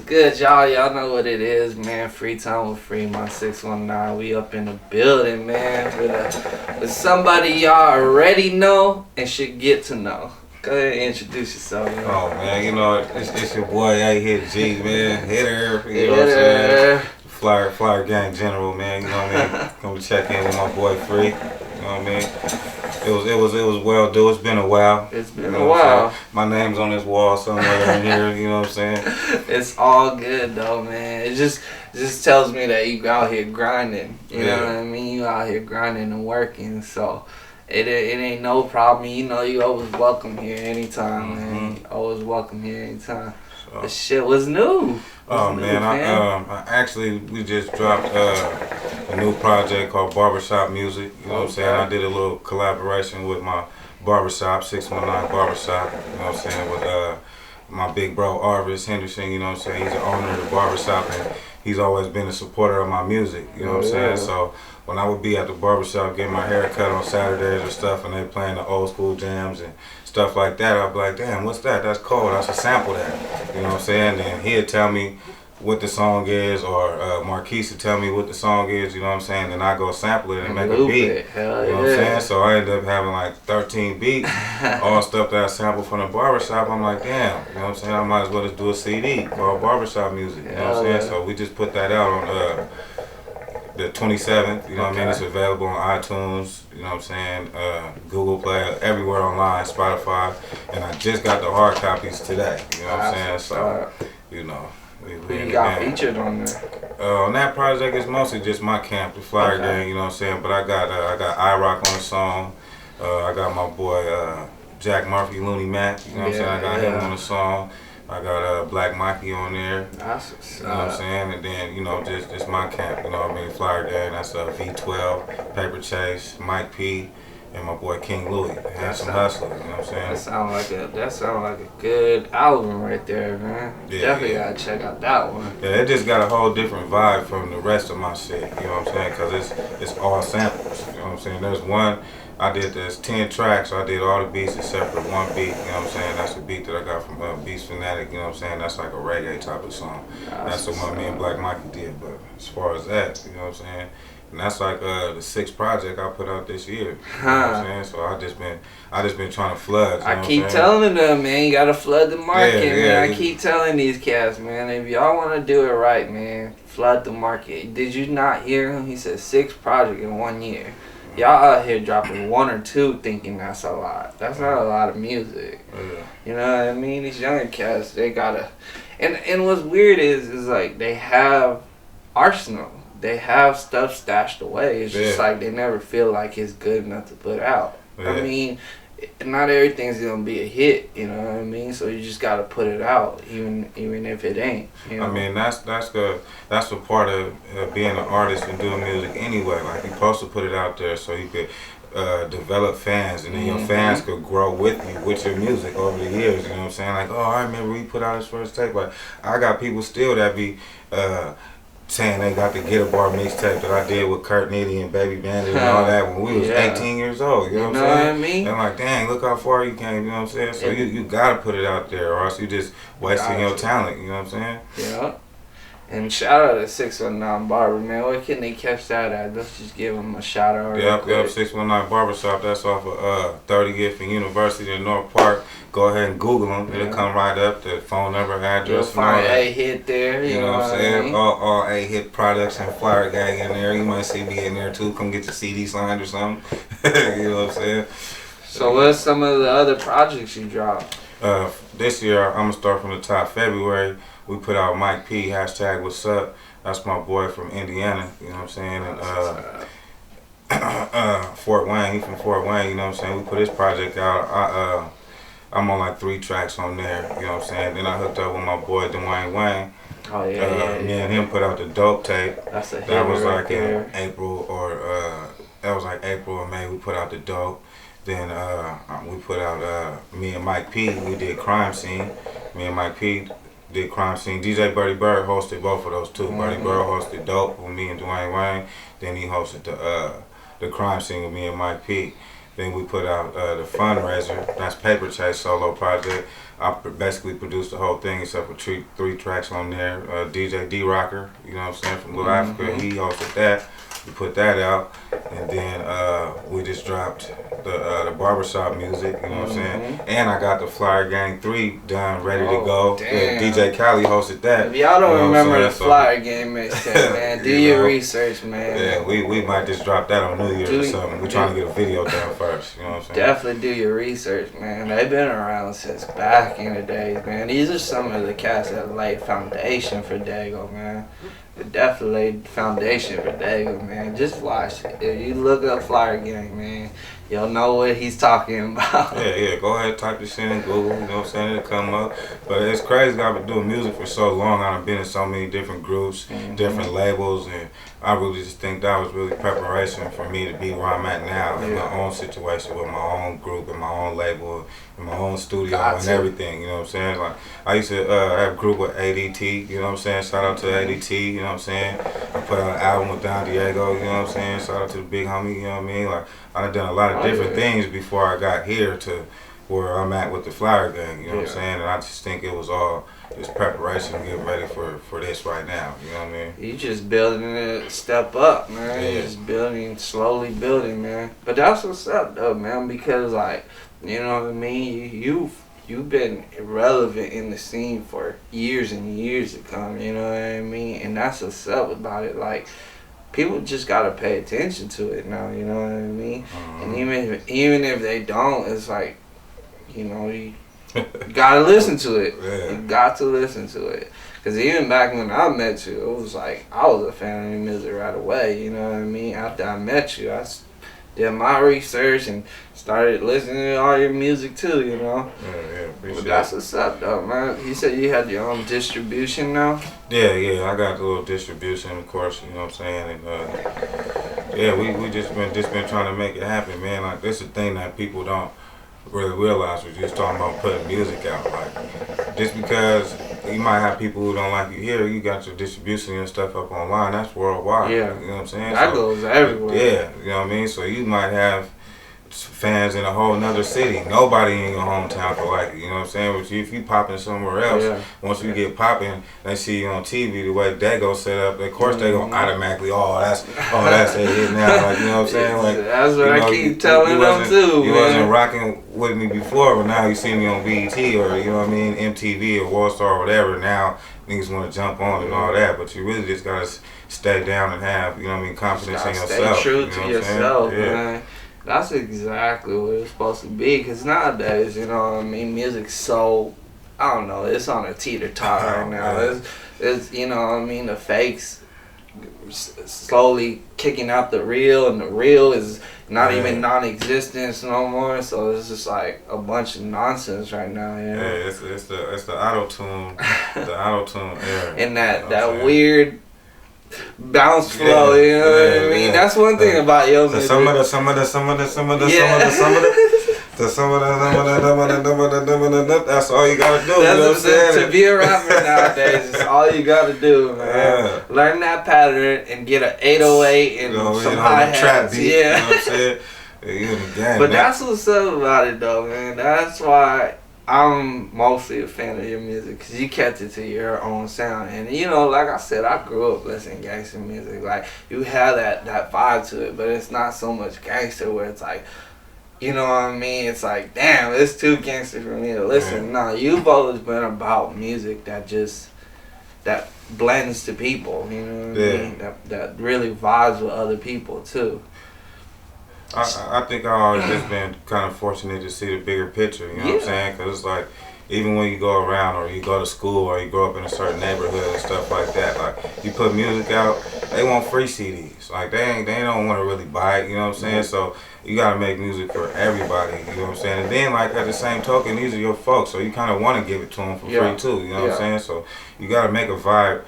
good, y'all? Y'all know what it is, man. Free time with FreeMind619. We up in the building, man, with somebody y'all already know and should get to know. Go ahead and introduce yourself, man. Oh, man, you know, it's your boy, I hit G, man. Hitter, you know what I'm saying? Flyer gang general, man, you know what I mean? Come check in with my boy Free, you know what I mean? It was well due. It's been a while. It's been a while. My name's on this wall somewhere in here, you know what I'm saying? It's all good though, man. It just tells me that you out here grinding. You know what I mean? You out here grinding and working. So it ain't no problem. You know you always welcome here anytime, man. You always welcome here anytime. So, the shit was new. Oh man, we just dropped a new project called Barbershop Music. You know what I'm saying? I did a little collaboration with my barbershop, 619 Barbershop. You know what I'm saying? With my big bro Arvis Henderson. You know what I'm saying? He's the owner of the barbershop and he's always been a supporter of my music. You know what I'm saying? So when I would be at the barbershop getting my hair cut on Saturdays or stuff, and they playing the old school jams and stuff like that, I'd be like, damn, what's that? That's cold. I should sample that. You know what I'm saying? And he'd tell me what the song is, or Marquise would tell me what the song is, you know what I'm saying? Then I go sample it and make a beat. You know what I'm saying? So I ended up having like 13 beats, all stuff that I sampled from the barbershop. I'm like, damn, you know what I'm saying? I might as well just do a CD called Barbershop Music. You know what I'm saying? So we just put that out on the 27th, you know what I mean? It's available on iTunes, you know what I'm saying? Google Play, everywhere online, Spotify. And I just got the hard copies today, you know what I'm saying? So, you know. Who you got featured on there? On that project, it's mostly just my camp, the Flyer Gang, you know what I'm saying? But I got iRock on the song. I got my boy Jack Murphy, Looney Mac, you know what I'm saying? I got him on the song. I got Black Mikey on there. That's what's you know what I'm saying? And then, you know, just my camp, you know what I mean? Flyer Gang, that's V12, Paper Chase, Mike P, and my boy King Louie. Handsome Hustler, you know what I'm saying? That sound like a good album right there, man. Yeah, Definitely gotta check out that one. Yeah, it just got a whole different vibe from the rest of my shit, you know what I'm saying? Because it's all samples, you know what I'm saying? There's 10 tracks, so I did all the beats except for one beat, you know what I'm saying? That's the beat that I got from Beats Fanatic, you know what I'm saying? That's like a reggae type of song. That's the one me and Black Mikey did, but as far as that, you know what I'm saying? And that's like the 6th project I put out this year. You know what I'm saying? So I just been trying to flood. You know I keep telling them, man, you gotta flood the market, man. I keep telling these cats, man, if y'all wanna do it right, man, flood the market. Did you not hear him? He said 6 projects in 1 year. Y'all out here dropping 1 or 2 thinking that's a lot. That's not a lot of music. You know what I mean? These younger cats, they gotta, and what's weird is like they have arsenal. They have stuff stashed away. It's just like they never feel like it's good enough to put out. I mean, not everything's gonna be a hit, you know what I mean? So you just gotta put it out, even if it ain't. You know? I mean, that's a part of being an artist and doing music anyway. Like you're supposed to put it out there so you could develop fans, and then your fans could grow with you with your music over the years. You know what I'm saying? Like, oh, I remember we put out his first tape. Like, I got people still that be saying they got the Get a Bar mixtape that I did with Kurt Nitty and Baby Bandit and all that when we was 18 years old. You know what I'm saying? I mean? And like, dang, look how far you came. You know what I'm saying? So you gotta put it out there, or else you just wasting your talent. You know what I'm saying? Yeah. And shout out to 619 Barber, man. Where can they catch that at? Let's just give them a shout out. Yep, 619 Barbershop. That's off of 30th and University in North Park. Go ahead and Google them. It'll come right up. The phone number, address, you'll find A-Hit there. You know what I'm saying? I mean? All A-Hit products and Flyer Gang in there. You might see me in there too. Come get your CD signed or something. You know what I'm saying? So what's some of the other projects you dropped? This year, I'm going to start from the top. February, we put out Mike P, hashtag what's up. That's my boy from Indiana, you know what I'm saying? And Fort Wayne, he from Fort Wayne, you know what I'm saying? We put his project out. I'm on like 3 tracks on there, you know what I'm saying? Then I hooked up with my boy Dwayne Wayne. Oh Me and him put out the Dope tape. That's a hit. That was like in April or May. We put out the Dope. Then we put out me and Mike P. We did Crime Scene. Me and Mike P. did Crime Scene. DJ Birdie Bird hosted both of those too. Birdie Bird hosted Dope with me and Dwayne Wayne. Then he hosted the Crime Scene with me and Mike P. Then we put out the Fundraiser. That's Paper Chase solo project. basically produced the whole thing except for three tracks on there. DJ D Rocker, you know what I'm saying, from Little Africa, he hosted that. We put that out, and then we just dropped the barbershop music, you know what I'm saying? And I got the Flyer Gang 3 done, ready to go. Damn. DJ Khaled hosted that. If y'all don't remember the Flyer Gang mixtape, man, do your research, man. Yeah, we might just drop that on New Year's or something. We're trying to get a video done first, you know what I'm saying? Definitely do your research, man. They've been around since back in the days, man. These are some of the cats that laid foundation for Dago, man. Definitely laid foundation for Dago, man. Just watch it. If you look up Flyer Gang, man, you'll know what he's talking about. Yeah, go ahead, type this in Google, you know what I'm saying, it'll come up. But it's crazy, I've been doing music for so long, I've been in so many different groups, different labels, and I really just think that was really preparation for me to be where I'm at now, in my own situation, with my own group, and my own label, and my own studio, and everything, you know what I'm saying? Like, I used to have a group with ADT, you know what I'm saying, shout out to ADT, you know what I'm saying? I put out an album with Don Diego, you know what I'm saying, shout out to the big homie, you know what I mean? Like, I've done a lot of different things before I got here to where I'm at with the Flyer Gang, you know what I'm saying? And I just think it was all just preparation, getting ready for this right now, you know what I mean? You just building it step up, man. You just building, slowly building, man. But that's what's up, though, man, because, like, you know what I mean? You've been irrelevant in the scene for years and years to come, you know what I mean? And that's what's up about it, like, people just gotta pay attention to it now, you know what I mean? And even if they don't, it's like, you know, you gotta listen to it. You got to listen to it. Cause even back when I met you, it was like I was a fan of your music right away. You know what I mean? After I met you, I did my research and started listening to all your music too. You know. But that's what's up, though, man. You said you had your own distribution now. Yeah, I got a little distribution, of course. You know what I'm saying? And we just been trying to make it happen, man. Like, this is a thing that people don't really realize. We're just talking about putting music out. Like, just because you might have people who don't like you here, you got your distribution and stuff up online. That's worldwide. Yeah, you know what I'm saying? That goes everywhere. Yeah, you know what I mean. So you might have fans in a whole nother city. Nobody in your hometown can like it, you know what I'm saying? But if you popping somewhere else, once you get popping, they see you on TV the way Dago set up, of course they gonna automatically, that's a hit now, like, you know what I'm saying? Like, that's what I keep telling them too. You wasn't rocking with me before, but now you see me on BET or, you know what I mean, MTV or World Star or whatever. Now niggas want to jump on and all that, but you really just gotta stay down and have, you know what I mean, confidence in yourself. Stay true to yourself, man. That's exactly what it's supposed to be, because nowadays, you know what I mean, music's so, I don't know, it's on a teeter-totter right now. It's, you know what I mean, the fakes slowly kicking out the real, and the real is not even non-existent no more, so it's just like a bunch of nonsense right now, you know? Yeah, it's the auto-tune, era. And that weird bounce flow, you know what I mean? That's one thing about your music. Some of the that's all you gotta do. You know what I'm saying? To be a rapper nowadays, it's all you gotta do, man. Learn that pattern and get an 808 and some hi-hats. Trap beat, you know what I'm saying? You in the game, but that's what's up about it, though, man. That's why I'm mostly a fan of your music, because you kept it to your own sound. And, you know, like I said, I grew up listening to gangster music. Like, you have that vibe to it, but it's not so much gangster where it's like, you know what I mean? It's like, damn, it's too gangster for me to listen. No, you've always been about music that blends to people, you know what I mean? That really vibes with other people, too. I think I've always just been kind of fortunate to see the bigger picture, you know what I'm saying? Because it's like, even when you go around or you go to school or you grow up in a certain neighborhood and stuff like that, like, you put music out, they want free CDs. Like, they don't want to really buy it, you know what I'm saying? So you got to make music for everybody, you know what I'm saying? And then, like, at the same token, these are your folks, so you kind of want to give it to them for free too, you know what I'm saying? So you got to make a variety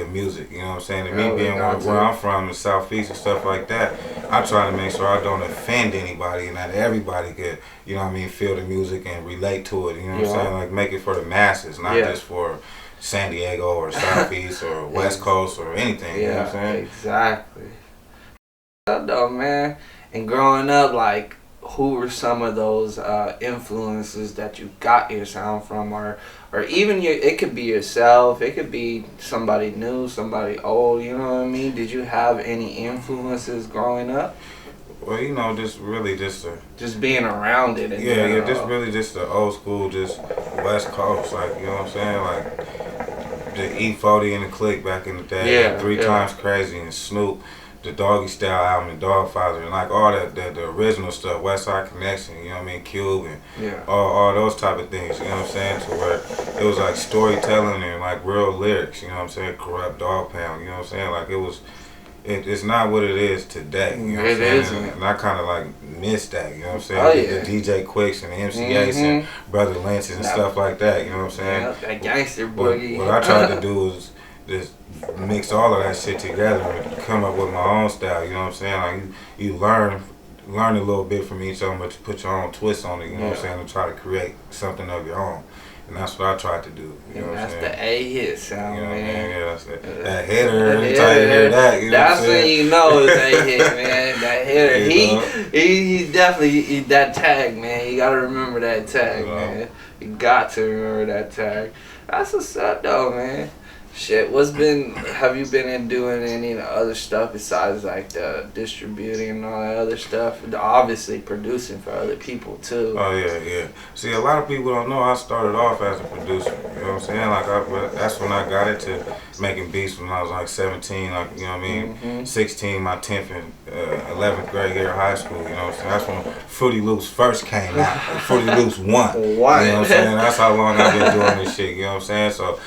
of music, you know what I'm saying? And me being where I'm from, the Southeast and stuff like that, I try to make sure I don't offend anybody and that everybody could, you know what I mean, feel the music and relate to it, you know what I'm saying? Like, make it for the masses, not just for San Diego or Southeast or West Coast or anything, you know what I'm saying? Exactly. Though, man, and growing up, like, who were some of those influences that you got your sound from, or even it could be yourself, it could be somebody new, somebody old, you know what I mean? Did you have any influences growing up? Well, you know, just being around it. Just really just the old school, just West Coast, like, you know what I'm saying? Like the E40 and the Click back in the day, yeah, Three Times Crazy and Snoop, the Doggy Style album, the Dogfather, and like all the original stuff, West Side Connection, you know what I mean, Cube, and all those type of things, you know what I'm saying, to where it was like storytelling and like real lyrics, you know what I'm saying, Corrupt, Dog Pound, you know what I'm saying, like it's not what it is today, you know what I'm saying, and I kind of like miss that, you know what I'm saying, the DJ Quicks and the MCAs and Brother Lynch's and stuff like that, you know what I'm saying. Yeah, that gangster boogie. What I tried to do was just mix all of that shit together and come up with my own style, you know what I'm saying? Like you learn a little bit from each other, but you put your own twist on it, you know what I'm saying, to try to create something of your own. And that's what I tried to do. You know what I'm saying? That's the A-hit sound, you know, man. Yeah, that's it. That hitter, every time you hear that, you know that's what I'm saying? when you know it's A-hit, man. That hitter. He definitely, that tag, man. You gotta remember that tag, man. You got to remember that tag. That's what's up, though, man. Shit, have you been doing any other stuff besides like the distributing and all that other stuff? Obviously producing for other people too. Oh yeah. See, a lot of people don't know I started off as a producer. You know what I'm saying? Like that's when I got into making beats when I was like 17, like, you know what I mean? 16, my 10th and 11th grade year of high school, you know what I'm saying? That's when Fruity Loops first came out. Fruity Loops 1. You know what I'm saying? That's how long I've been doing this shit, you know what I'm saying? So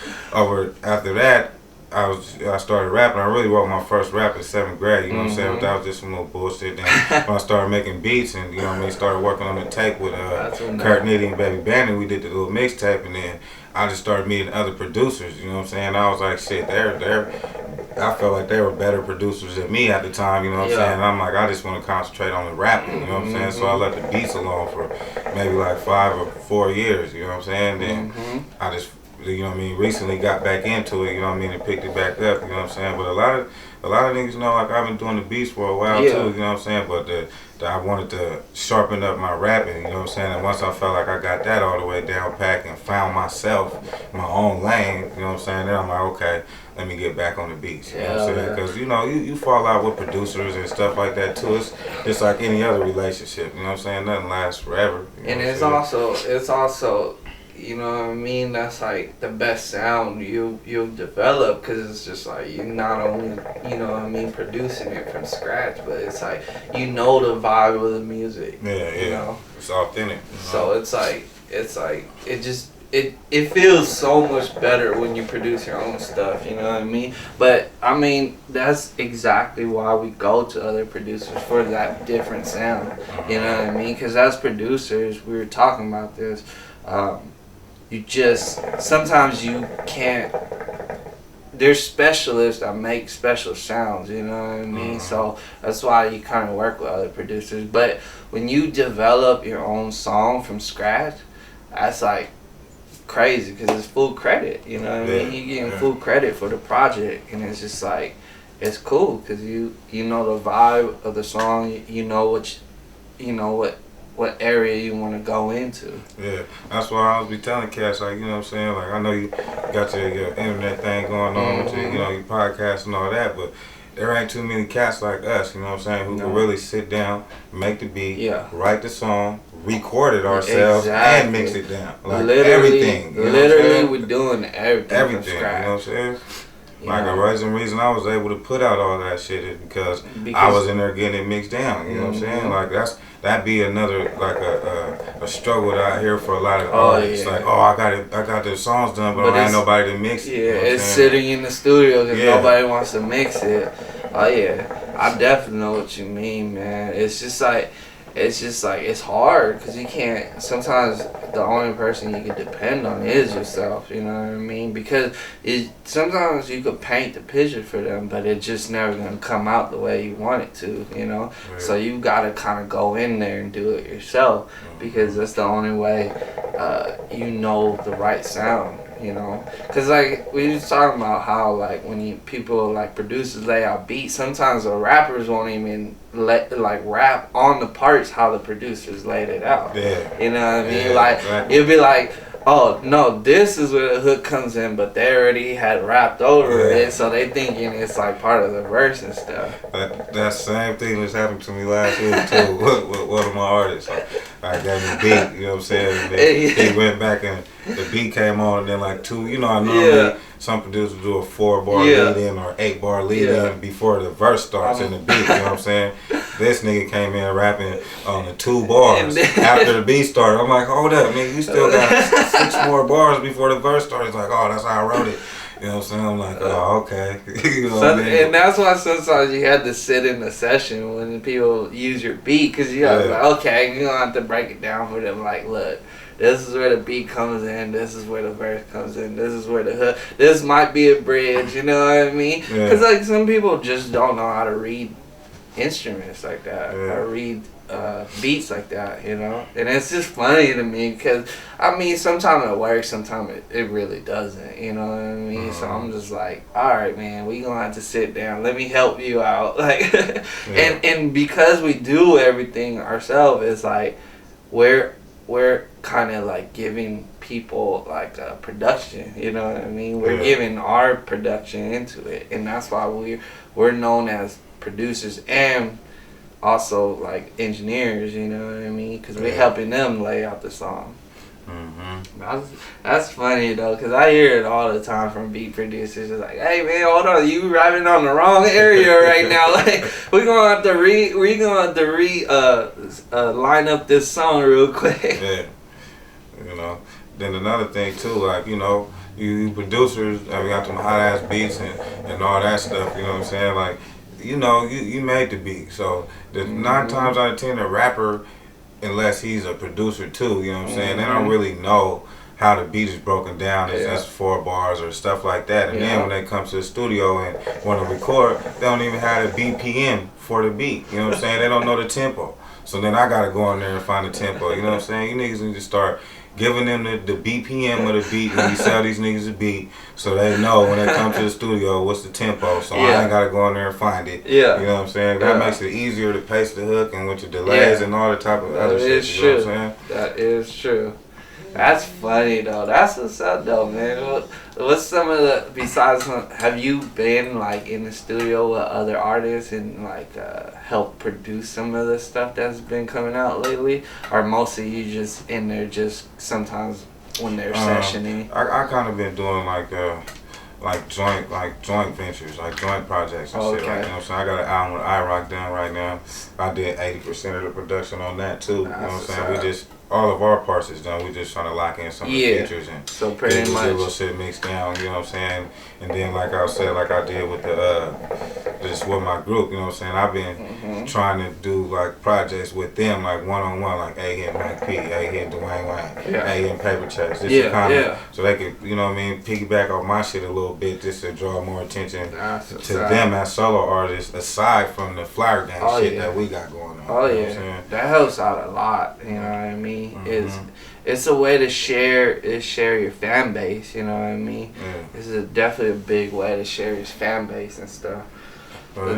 after that, I started rapping. I really wrote my first rap in 7th grade, you know what I'm saying? But that was just some little bullshit. Then when I started making beats and, you know what I mean, started working on the tape with Kurt Nitty and Baby Bandit, we did the little mixtape, and then I just started meeting other producers, you know what I'm saying? I was like, shit, I felt like they were better producers than me at the time, you know what I'm saying? And I'm like, I just want to concentrate on the rapping, you know what I'm saying? So I let the beats alone for maybe like 5 or 4 years, you know what I'm saying? Then I just, you know what I mean, recently got back into it, you know what I mean, and picked it back up, you know what I'm saying? But a lot of niggas know, like, I've been doing the beats for a while too, you know what I'm saying? But I wanted to sharpen up my rapping, you know what I'm saying? And once I felt like I got that all the way down packed and found myself, my own lane, you know what I'm saying? Then I'm like, okay, let me get back on the beats, you know what I'm saying? Because, you know, you fall out with producers and stuff like that too. It's just like any other relationship, you know what I'm saying? Nothing lasts forever. And it's also, you know what I mean, that's like the best sound you'll develop, because it's just like you not only, you know what I mean, producing it from scratch, but it's like you know the vibe of the music. You know? It's authentic. You know? So it's like it feels so much better when you produce your own stuff, you know what I mean? But I mean, that's exactly why we go to other producers, for that different sound, you know what I mean? Because as producers, we were talking about this, sometimes you can't, there's specialists that make special sounds, you know what I mean? So that's why you kind of work with other producers. But when you develop your own song from scratch, that's like crazy, because it's full credit, you know what I mean? You're getting full credit for the project, and it's just like, it's cool, because you know the vibe of the song, you know what area you want to go into. Yeah, that's why I always be telling cats, like, you know what I'm saying, like, I know you got your internet thing going on with your, you know, your podcast and all that, but there ain't too many cats like us, you know what I'm saying, who can really sit down, make the beat, write the song, record it ourselves, and mix it down. Like, everything. Literally, we're doing everything from scratch. You know what I'm saying? Like, the reason I was able to put out all that shit is because I was in there getting it mixed down, you know what I'm saying? Like, that'd be another, like, a struggle that I hear for a lot of artists. Like, I got the songs done, but I ain't nobody to mix it. Yeah, you know it's sitting in the studio because nobody wants to mix it. Oh yeah, I definitely know what you mean, man. It's just like, it's hard, because you can't, sometimes the only person you can depend on is yourself, you know what I mean? Because sometimes you could paint the picture for them, but it's just never going to come out the way you want it to, you know? Right. So you got to kind of go in there and do it yourself, because that's the only way you know the right sound, you know, because like we was talking about how like when people like producers lay out beats, sometimes the rappers won't even rap on the parts how the producers laid it out. Yeah. You know what I mean? Yeah, like exactly. it'd be like, oh no, this is where the hook comes in, but they already had rapped over it, so they thinking it's like part of the verse and stuff. That same thing that's happened to me last week too. with one of my artists, I gave him a beat, you know what I'm saying? And then he went back and the beat came on, and then like two, you know, I normally some producers do a 4-bar lead in or 8-bar lead in before the verse starts in the beat. You know what I'm saying? This nigga came in rapping on the 2 bars after the beat started. I'm like, hold up, man, you still got 6 more bars before the verse started. He's like, oh, that's how I wrote it. You know what I'm saying? I'm like, oh, okay. You know what I mean? And that's why sometimes you had to sit in the session when people use your beat, because you gotta be like, okay, you're gonna have to break it down for them. Like, look, this is where the beat comes in, this is where the verse comes in, this is where the hook, this might be a bridge, you know what I mean? Because like some people just don't know how to read instruments like that, or read beats like that, you know. And it's just funny to me because I mean sometimes it works, sometimes it really doesn't, you know what I mean. So I'm just like, all right, man, we gonna have to sit down, let me help you out, like and because we do everything ourselves, it's like we're kind of like giving people like a production, you know what I mean. We're giving our production into it, and that's why we're known as producers and also like engineers, you know what I mean, because we're helping them lay out the song. That's funny though, because I hear it all the time from beat producers. It's like, hey man, hold on, you rapping on the wrong area right now. Like we're gonna have to line up this song real quick. You know. Then another thing too, like, you know, you producers, we got them hot ass beats and all that stuff, you know what I'm saying? Like, you know, you made the beat. So the 9 times out of 10 a rapper, unless he's a producer too, you know what I'm saying, they don't really know how the beat is broken down as 4 bars or stuff like that. And then when they come to the studio and want to record, they don't even have a BPM for the beat. You know what I'm saying? They don't know the tempo. So then I gotta go in there and find the tempo. You know what I'm saying? You niggas need to start giving them the BPM of the beat when you sell these niggas a beat, so they know when they come to the studio what's the tempo. So I ain't gotta go in there and find it. You know what I'm saying? That makes it easier to pace the hook and with your delays and all the type of other shit. You know what I'm saying? That is true. That's funny though. That's what's up though, man. What's some of the, besides, have you been like in the studio with other artists and like help produce some of the stuff that's been coming out lately, or mostly you just in there just sometimes when they're sessioning? I kind of been doing like joint ventures, like joint projects and shit. Like, you know what I'm saying? I got an album with iRock done right now. I did 80% of the production on that too. You know what I'm saying? We just, all of our parts is done. We just trying to lock in some of the features and so pretty get much a little shit mixed down. You know what I'm saying? And then like I said, like I did with the just with my group. You know what I'm saying? I've been trying to do like projects with them, like one-on-one, like A and Mike P, A and Dwayne Wayne, A and Paper Chase. Just kind of so they could, you know what I mean, piggyback off my shit a little bit, just to draw more attention to them as solo artists, aside from the flyer gang shit that we got going on. You know what I'm saying? That helps out a lot. You know what I mean? It's a way to share your fan base. You know what I mean? This is definitely a big way to share your fan base and stuff. But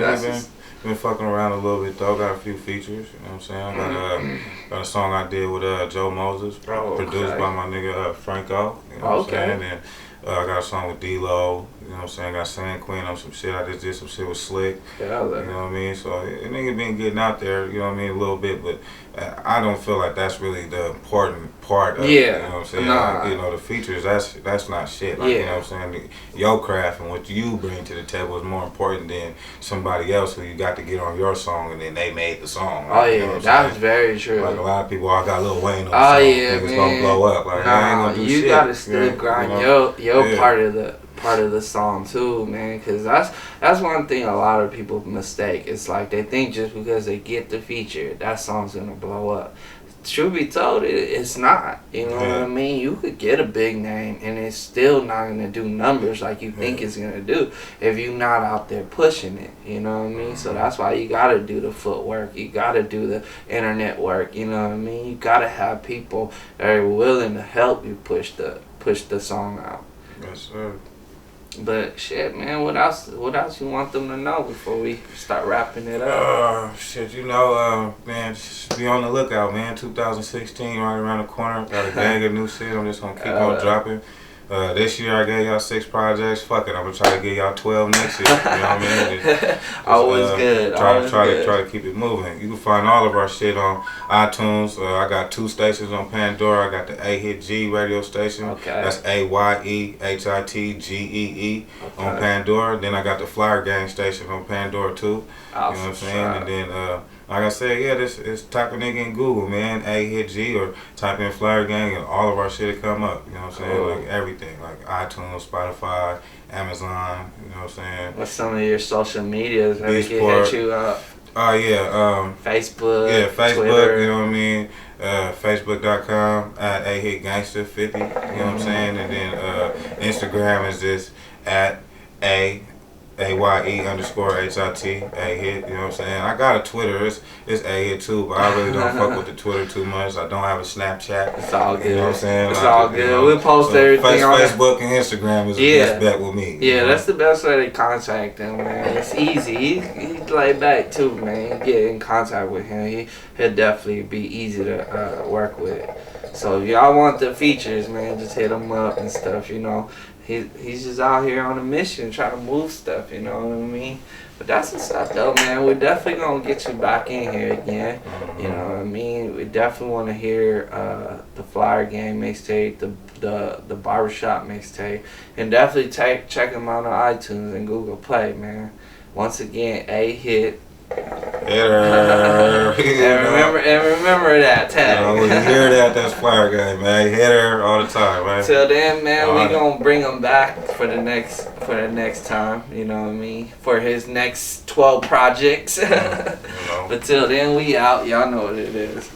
been fucking around a little bit though. Got a few features. You know what I'm saying? I got a song I did with Joe Moses, produced by my nigga Franco. You know what I'm saying? And I got a song with D-Lo. You know what I'm saying? Got Sand Queen on some shit. I just did some shit with Slick. You know what I mean? So a nigga been getting out there, you know what I mean, a little bit, but I don't feel like that's really the important part of it. You know what I'm saying? Like, you know, the features, that's not shit. Like, you know what I'm saying? Your craft and what you bring to the table is more important than somebody else who you got to get on your song and then they made the song. Like, you know what I'm that's saying? very true. Like a lot of people, I got Lil Wayne on the song. Niggas gonna blow up. Like, I ain't gonna do shit. You gotta still grind your part of the song too, man, because that's one thing a lot of people mistake. It's like they think just because they get the feature, that song's gonna blow up. Truth be told, it's not. You know what I mean? You could get a big name and it's still not gonna do numbers like you think it's gonna do if you're not out there pushing it. You know what I mean? So that's why you gotta do the footwork. You gotta do the internet work. You know what I mean? You gotta have people that are willing to help you push the song out. Yes, sir. But shit, man, what else you want them to know before we start wrapping it up? Shit, you know, man, just be on the lookout, man. 2016 right around the corner. Got a gang of new shit. I'm just gonna keep on dropping. This year I gave y'all 6 projects. Fuck it, I'm gonna try to give y'all 12 next year. You know what I mean? Always good. Try to keep it moving. You can find all of our shit on iTunes. I got 2 stations on Pandora. I got the A Hit G radio station. Okay. That's AYEHITGEE on Pandora. Then I got the Flyer Gang station on Pandora too. Awesome. You know what I'm saying? And then like I said, yeah, this is type of nigga in Google, man, A Hit G, or type in Flyer Gang, and all of our shit will come up. You know what I'm saying? Like everything, like iTunes, Spotify, Amazon. You know what I'm saying? What's some of your social medias that we can hit you up? Oh yeah, Facebook. Yeah, Facebook. Twitter. You know what I mean? Facebook.com at AHitGangster50. You know what I'm saying? And then Instagram is just at AYE_HIT, A-Hit, you know what I'm saying? I got a Twitter, it's A-Hit too, but I really don't fuck with the Twitter too much. I don't have a Snapchat. It's all good. You know what I'm saying? It's all good. You know, we'll post everything on Facebook and Instagram is the best bet with me. Yeah, that's the best way to contact him, man. It's easy. He's laid back too, man. Get in contact with him. He'll definitely be easy to work with. So if y'all want the features, man, just hit him up and stuff, you know. He's just out here on a mission trying to move stuff, you know what I mean? But that's what's up though, man. We're definitely gonna get you back in here again. You know what I mean? We definitely wanna hear the Flyer Gang mixtape, the barbershop mixtape. And definitely check them out on iTunes and Google Play, man. Once again, A-Hit. Hitter. and remember that tag. You know, when you hear that, that's Flyer Gang, man. Hitter all the time, man. Till then, man, we gonna bring him back for the next time. You know what I mean? For his next 12 projects. You know. But till then, we out. Y'all know what it is.